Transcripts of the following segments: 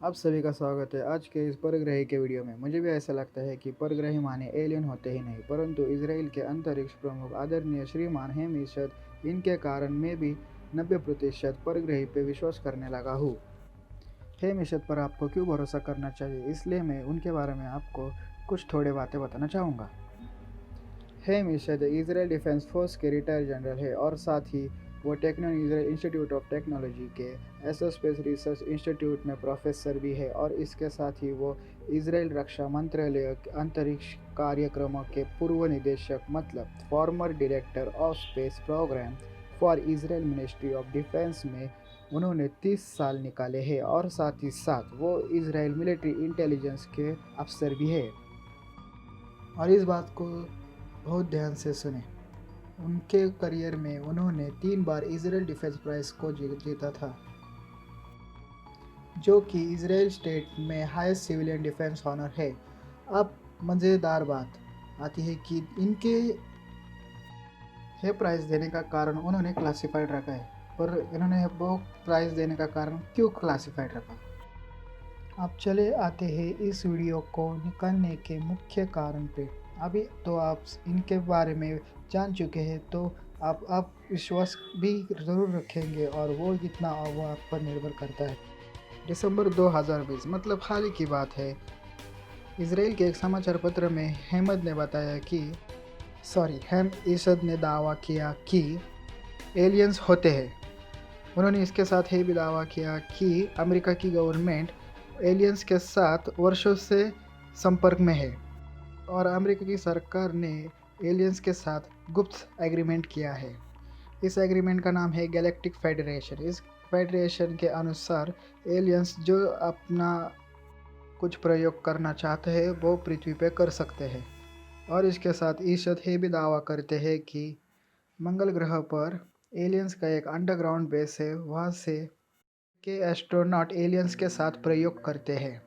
आप सभी का स्वागत है आज के इस परग्रही के वीडियो में। मुझे भी ऐसा लगता है कि परग्रही माने एलियन होते ही नहीं, परंतु इसराइल के अंतरिक्ष प्रमुख आदरणीय श्रीमान हेम इशद इनके कारण मैं भी 90% परग्रही पे विश्वास करने लगा हूँ। हेम इशद पर आपको क्यों भरोसा करना चाहिए, इसलिए मैं उनके बारे में आपको कुछ थोड़े बातें बताना चाहूँगा। हेम इशद इसराइल डिफेंस फोर्स के रिटायर्ड जनरल है और साथ ही वो इसराइल इंस्टीट्यूट ऑफ टेक्नोलॉजी के एरोस्पेस रिसर्च इंस्टीट्यूट में प्रोफेसर भी है और इसके साथ ही वो इसराइल रक्षा मंत्रालय के अंतरिक्ष कार्यक्रमों के पूर्व निदेशक मतलब former director of space program for Israel ministry of defence में उन्होंने 30 साल निकाले हैं और साथ ही साथ वो इसराइल मिलिट्री इंटेलिजेंस के अफसर भी है। और इस बात को बहुत ध्यान से सुने, उनके करियर में उन्होंने 3 बार इसराइल डिफेंस प्राइज को जीता था, जो कि इसराइल स्टेट में हाईएस्ट सिविलियन डिफेंस ऑनर है। अब मज़ेदार बात आती है कि इनके ये प्राइज़ देने का कारण उन्होंने क्लासिफाइड रखा है, पर इन्होंने वो प्राइज़ देने का कारण क्यों क्लासिफाइड रखा। अब चले आते हैं इस वीडियो को निकालने के मुख्य कारण पे। अभी तो आप इनके बारे में जान चुके हैं, तो आप विश्वास भी ज़रूर रखेंगे और वो कितना वो आप पर निर्भर करता है। दिसंबर 2020 मतलब हाल ही की बात है, इसराइल के एक समाचार पत्र में हेम इशद ने दावा किया कि एलियंस होते हैं। उन्होंने इसके साथ ये भी दावा किया कि अमेरिका की गवर्नमेंट एलियंस के साथ वर्षों से संपर्क में है और अमेरिका की सरकार ने एलियंस के साथ गुप्त एग्रीमेंट किया है। इस एग्रीमेंट का नाम है गैलेक्टिक फेडरेशन। इस फेडरेशन के अनुसार एलियंस जो अपना कुछ प्रयोग करना चाहते हैं वो पृथ्वी पे कर सकते हैं। और इसके साथ ईशद ये भी दावा करते हैं कि मंगल ग्रह पर एलियंस का एक अंडरग्राउंड बेस है, वहाँ से के एस्ट्रोनॉट एलियंस के साथ प्रयोग करते हैं।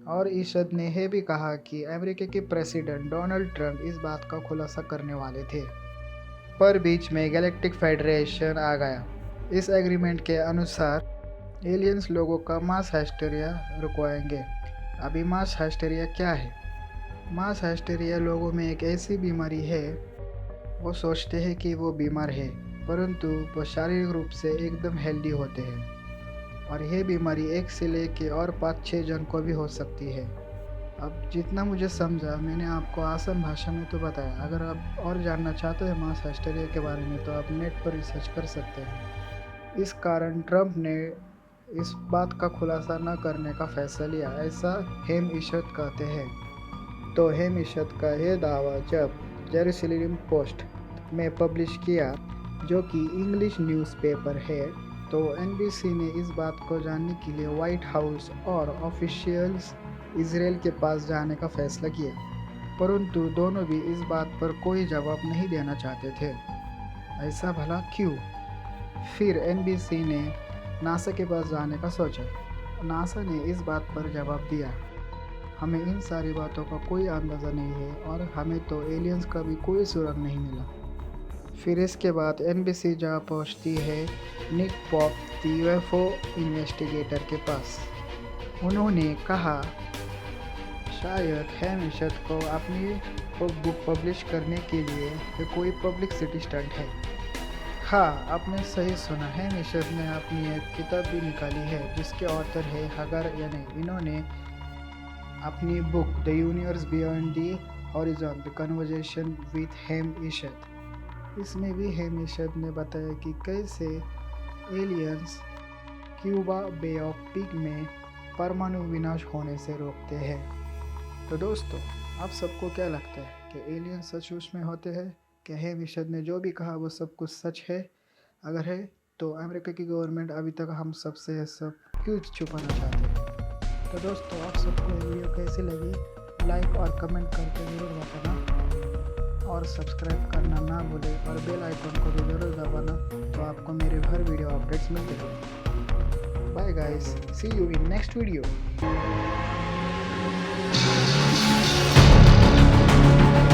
और ईशद ने यह भी कहा कि अमेरिका के प्रेसिडेंट डोनाल्ड ट्रंप इस बात का खुलासा करने वाले थे, पर बीच में गैलेक्टिक फेडरेशन आ गया। इस एग्रीमेंट के अनुसार एलियंस लोगों का मास हाइस्टीरिया रुकवाएंगे। अभी मास हाइस्टीरिया क्या है? मास हाइस्टीरिया लोगों में एक ऐसी बीमारी है, वो सोचते हैं कि वो बीमार है, परंतु वो शारीरिक रूप से एकदम हेल्दी होते हैं। और यह बीमारी एक से लेके और 5-6 जन को भी हो सकती है। अब जितना मुझे समझा मैंने आपको आसान भाषा में तो बताया। अगर आप और जानना चाहते हैं मास हाइस्टीरिया के बारे में तो आप नेट पर रिसर्च कर सकते हैं। इस कारण ट्रंप ने इस बात का खुलासा न करने का फैसला लिया, ऐसा हेम इशद कहते हैं। तो हेम इशद का यह दावा जब जेरूसलम पोस्ट में पब्लिश किया, जो कि इंग्लिश न्यूज़पेपर है, तो NBC ने इस बात को जानने के लिए व्हाइट हाउस और ऑफिशियल्स इसराइल के पास जाने का फैसला किया, परंतु दोनों भी इस बात पर कोई जवाब नहीं देना चाहते थे। ऐसा भला क्यों? फिर NBC ने नासा के पास जाने का सोचा। नासा ने इस बात पर जवाब दिया, हमें इन सारी बातों का कोई अंदाज़ा नहीं है और हमें तो एलियंस का भी कोई सुराग नहीं मिला। फिर इसके बाद NBC जा पहुंचती है निक पॉप UFO इन्वेस्टिगेटर के पास। उन्होंने कहा शायद हेम इशद को अपनी बुक पब्लिश करने के लिए ये कोई पब्लिसिटी स्टंट है। हाँ, आपने सही सुना, हेम इशद ने अपनी एक किताब भी निकाली है जिसके ऑथर है हगर यानी। इन्होंने अपनी book the universe beyond the horizon the conversation with Haim Eshed, इसमें भी हेम इशद ने बताया कि कैसे aliens Cuba Bay of Pig में परमाणु विनाश होने से रोकते हैं। तो दोस्तों, आप सबको क्या लगता है कि एलियंस सचमुच में होते हैं? क्या हेम इशद ने जो भी कहा वो सब कुछ सच है? अगर है तो अमेरिका की गवर्नमेंट अभी तक हम सबसे ये सब क्यों छुपाना चाहते हैं? तो दोस्तों, आप सबको ये वीडियो कैसी लगी, लाइक और कमेंट करके ज़रूर बताना और सब्सक्राइब करना ना भूलें और बेल आइकन को भी ज़रूर दबाना, तो आपको मेरे हर वीडियो अपडेट्स मिलते रहेंगे। Bye guys, see you in next video.